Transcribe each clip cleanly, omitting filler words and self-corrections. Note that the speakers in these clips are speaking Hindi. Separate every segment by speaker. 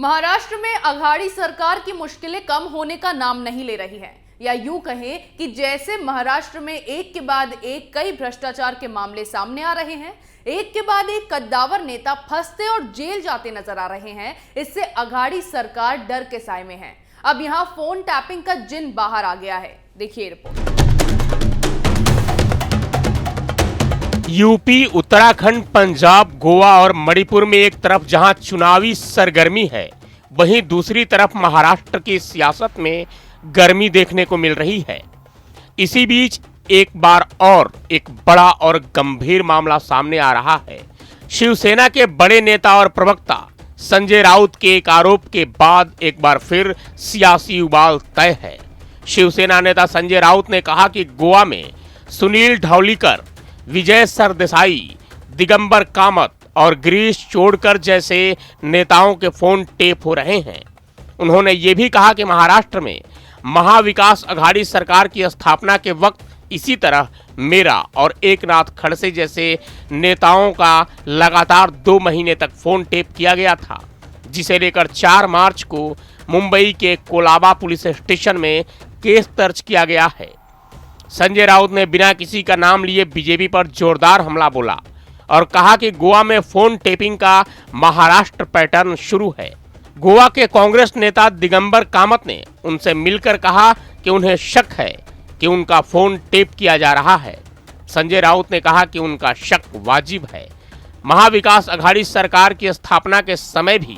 Speaker 1: महाराष्ट्र में अघाड़ी सरकार की मुश्किलें कम होने का नाम नहीं ले रही हैं, या यूं कहें कि जैसे महाराष्ट्र में एक के बाद एक कई भ्रष्टाचार के मामले सामने आ रहे हैं, एक के बाद एक कद्दावर नेता फंसते और जेल जाते नजर आ रहे हैं। इससे अघाड़ी सरकार डर के साए में है। अब यहां फोन टैपिंग का जिन बाहर आ गया है। देखिए रिपोर्ट।
Speaker 2: यूपी, उत्तराखंड, पंजाब, गोवा और मणिपुर में एक तरफ जहां चुनावी सरगर्मी है, वहीं दूसरी तरफ महाराष्ट्र की सियासत में गर्मी देखने को मिल रही है। इसी बीच एक बार और एक बड़ा और गंभीर मामला सामने आ रहा है। शिवसेना के बड़े नेता और प्रवक्ता संजय राउत के एक आरोप के बाद एक बार फिर सियासी उबाल तय है। शिवसेना नेता संजय राउत ने कहा कि गोवा में सुनील ढवलीकर, विजय सरदेसाई, दिगंबर कामत और गिरीश चोडकर जैसे नेताओं के फोन टेप हो रहे हैं। उन्होंने ये भी कहा कि महाराष्ट्र में महाविकास अघाड़ी सरकार की स्थापना के वक्त इसी तरह मेरा और एकनाथ खड़से जैसे नेताओं का लगातार 2 महीने तक फोन टेप किया गया था, जिसे लेकर 4 मार्च को मुंबई के कोलाबा पुलिस स्टेशन में केस दर्ज किया गया है। संजय राउत ने बिना किसी का नाम लिए बीजेपी पर जोरदार हमला बोला और कहा कि गोवा में फोन टेपिंग का महाराष्ट्र पैटर्न शुरू है। गोवा के कांग्रेस नेता दिगंबर कामत ने उनसे मिलकर कहा कि उन्हें शक है कि उनका फोन टेप किया जा रहा है। संजय राउत ने कहा कि उनका शक वाजिब है। महाविकास अघाड़ी सरकार की स्थापना के समय भी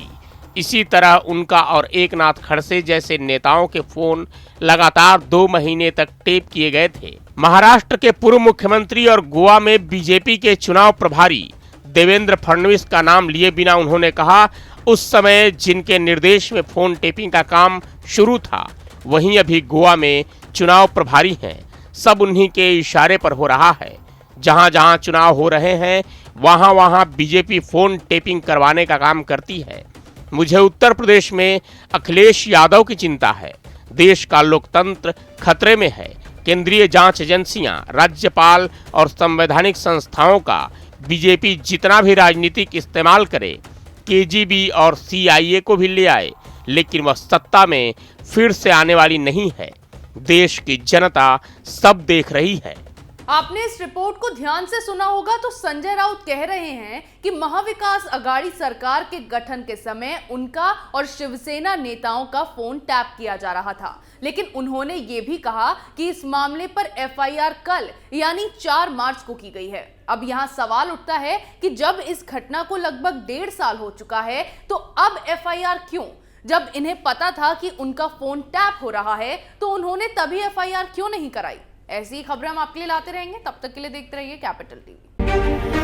Speaker 2: इसी तरह उनका और एकनाथ खड़से जैसे नेताओं के फोन लगातार 2 महीने तक टेप किए गए थे। महाराष्ट्र के पूर्व मुख्यमंत्री और गोवा में बीजेपी के चुनाव प्रभारी देवेंद्र फडणवीस का नाम लिए बिना उन्होंने कहा, उस समय जिनके निर्देश में फोन टेपिंग का काम शुरू था, वहीं अभी गोवा में चुनाव प्रभारी हैं। सब उन्हीं के इशारे पर हो रहा है। जहां जहां चुनाव हो रहे हैं, वहां वहां बीजेपी फोन टेपिंग करवाने का काम करती है। मुझे उत्तर प्रदेश में अखिलेश यादव की चिंता है। देश का लोकतंत्र खतरे में है। केंद्रीय जांच एजेंसियां, राज्यपाल और संवैधानिक संस्थाओं का बीजेपी जितना भी राजनीतिक इस्तेमाल करे, केजीबी और सीआईए को भी ले आए, लेकिन वह सत्ता में फिर से आने वाली नहीं है। देश की जनता सब देख रही है।
Speaker 1: आपने इस रिपोर्ट को ध्यान से सुना होगा तो संजय राउत कह रहे हैं कि महाविकास अघाड़ी सरकार के गठन के समय उनका और शिवसेना नेताओं का फोन टैप किया जा रहा था, लेकिन उन्होंने ये भी कहा कि इस मामले पर एफआईआर कल यानी 4 मार्च को की गई है। अब यहाँ सवाल उठता है कि जब इस घटना को लगभग 1.5 साल हो चुका है, तो अब एफआईआर क्यों? जब इन्हें पता था कि उनका फोन टैप हो रहा है, तो उन्होंने तभी एफआईआर क्यों नहीं कराई? ऐसी खबरें हम आपके लिए लाते रहेंगे। तब तक के लिए देखते रहिए कैपिटल टीवी।